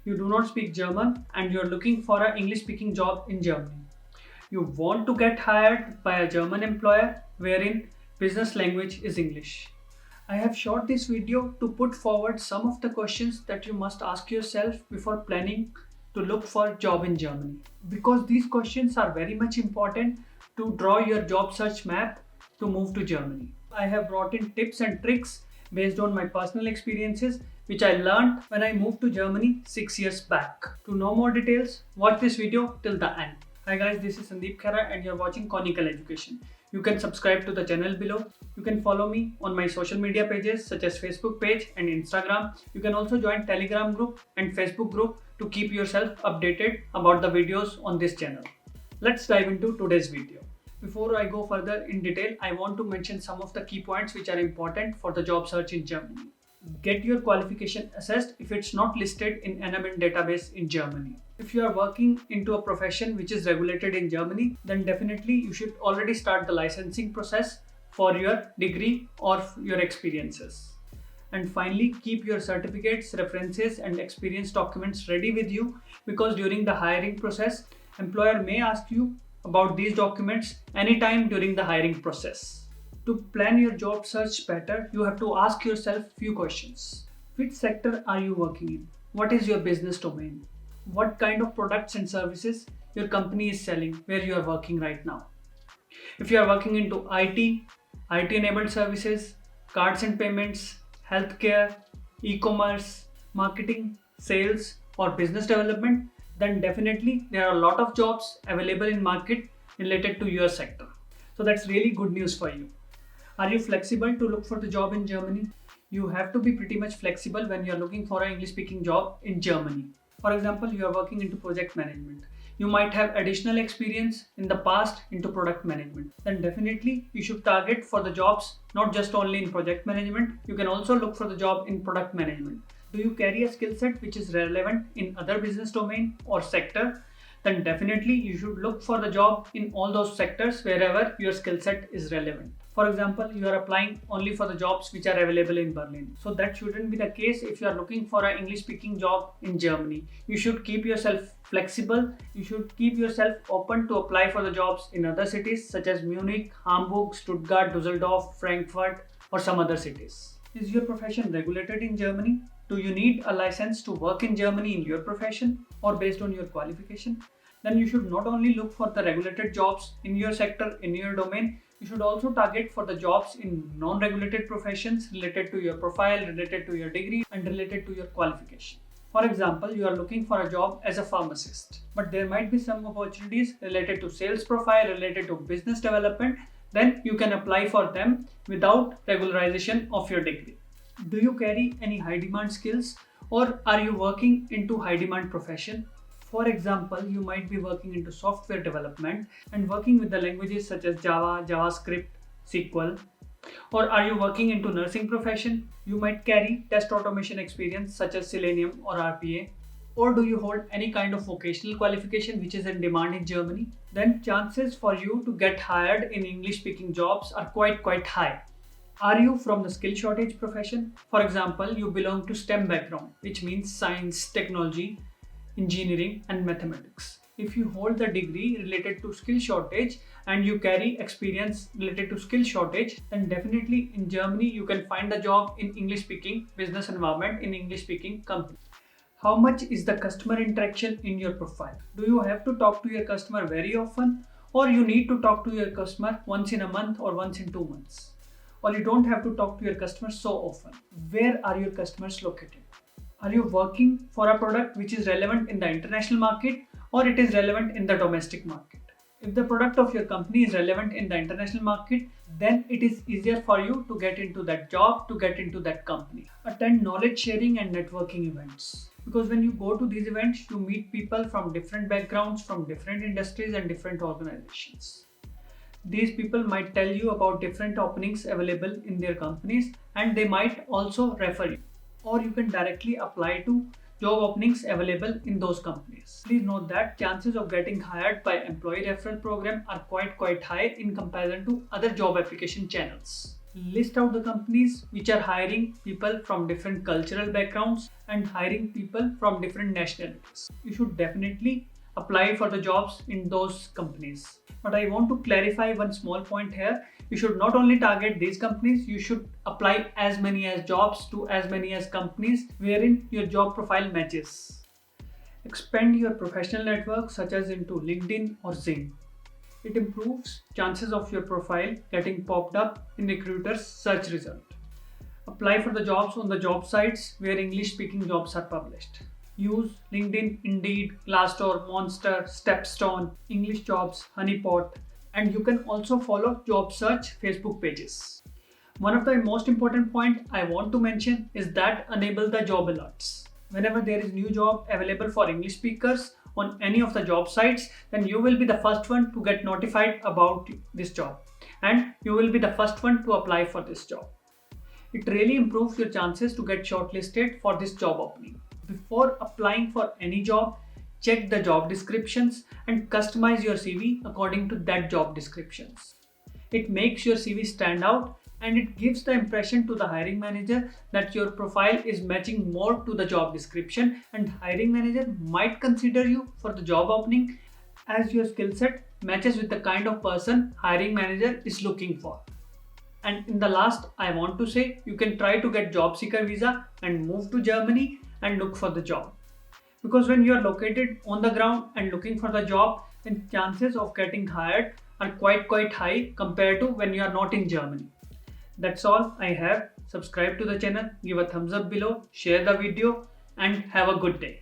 You do not speak German and you're looking for an English speaking job in Germany. You want to get hired by a German employer wherein business language is English. I have shot this video to put forward some of the questions that you must ask yourself before planning to look for a job in Germany. Because these questions are very much important to draw your job search map to move to Germany. I have brought in tips and tricks based on my personal experiences which I learned when I moved to Germany 6 years back. To know more details, watch this video till the end. Hi guys, this is Sandeep Khera and you're watching Conical Education. You can subscribe to the channel below. You can follow me on my social media pages such as Facebook page and Instagram. You can also join Telegram group and Facebook group to keep yourself updated about the videos on this channel. Let's dive into today's video. Before I go further in detail, I want to mention some of the key points which are important for the job search in Germany. Get your qualification assessed if it's not listed in NMN database in Germany. If you are working into a profession which is regulated in Germany, then definitely you should already start the licensing process for your degree or your experiences. And finally, keep your certificates, references and experience documents ready with you because during the hiring process, employer may ask you about these documents anytime during the hiring process. To plan your job search better, you have to ask yourself few questions. Which sector are you working in? What is your business domain? What kind of products and services your company is selling where you are working right now? If you are working into IT enabled services, cards and payments, healthcare, e-commerce, marketing, sales or business development, then definitely there are a lot of jobs available in market related to your sector. So that's really good news for you. Are you flexible to look for the job in Germany? You have to be pretty much flexible when you are looking for an English speaking job in Germany. For example, you are working into project management. You might have additional experience in the past into product management. Then definitely you should target for the jobs not just only in project management, you can also look for the job in product management. Do you carry a skill set which is relevant in other business domain or sector? Then definitely you should look for the job in all those sectors wherever your skill set is relevant. For example, you are applying only for the jobs which are available in Berlin. So that shouldn't be the case if you are looking for an English speaking job in Germany. You should keep yourself flexible. You should keep yourself open to apply for the jobs in other cities such as Munich, Hamburg, Stuttgart, Dusseldorf, Frankfurt or some other cities. Is your profession regulated in Germany? Do you need a license to work in Germany in your profession or based on your qualification? Then you should not only look for the regulated jobs in your sector, in your domain, you should also target for the jobs in non-regulated professions related to your profile, related to your degree and related to your qualification. For example, you are looking for a job as a pharmacist, but there might be some opportunities related to sales profile, related to business development, then you can apply for them without regularization of your degree. Do you carry any high demand skills or are you working into high demand profession? For example, you might be working into software development and working with the languages such as Java, JavaScript, SQL. Or are you working into nursing profession? You might carry test automation experience such as Selenium or RPA. Or do you hold any kind of vocational qualification which is in demand in Germany? Then chances for you to get hired in English speaking jobs are quite high. Are you from the skill shortage profession? For example, you belong to STEM background, which means science, technology, engineering and mathematics. If you hold the degree related to skill shortage and you carry experience related to skill shortage, then definitely in Germany you can find a job in English speaking business environment in English speaking company. How much is the customer interaction in your profile? Do you have to talk to your customer very often or you need to talk to your customer once in a month or once in 2 months? Or you don't have to talk to your customers so often. Where are your customers located? Are you working for a product which is relevant in the international market or it is relevant in the domestic market? If the product of your company is relevant in the international market, then it is easier for you to get into that job, to get into that company. Attend knowledge sharing and networking events. Because when you go to these events, you meet people from different backgrounds, from different industries and different organizations. These people might tell you about different openings available in their companies and they might also refer you. Or you can directly apply to job openings available in those companies. Please note that chances of getting hired by employee referral program are quite high in comparison to other job application channels. List out the companies which are hiring people from different cultural backgrounds and hiring people from different nationalities. You should definitely apply for the jobs in those companies. But I want to clarify one small point here. You should not only target these companies, you should apply as many as jobs to as many as companies wherein your job profile matches. Expand your professional network such as into LinkedIn or Xing. It improves chances of your profile getting popped up in recruiters' search result. Apply for the jobs on the job sites where English speaking jobs are published. Use LinkedIn, Indeed, Glassdoor, Monster, Stepstone, English Jobs, Honeypot, and you can also follow job search Facebook pages. One of the most important point I want to mention is that enable the job alerts. Whenever there is new job available for English speakers on any of the job sites, then you will be the first one to get notified about this job and you will be the first one to apply for this job. It really improves your chances to get shortlisted for this job opening. Before applying for any job, check the job descriptions and customize your CV according to that job descriptions. It makes your CV stand out and it gives the impression to the hiring manager that your profile is matching more to the job description, and hiring manager might consider you for the job opening as your skill set matches with the kind of person hiring manager is looking for. And in the last, I want to say you can try to get job seeker visa and move to Germany and look for the job. Because when you are located on the ground and looking for the job, then chances of getting hired are quite high compared to when you are not in Germany. That's all I have. Subscribe to the channel, give a thumbs up below, share the video, and have a good day.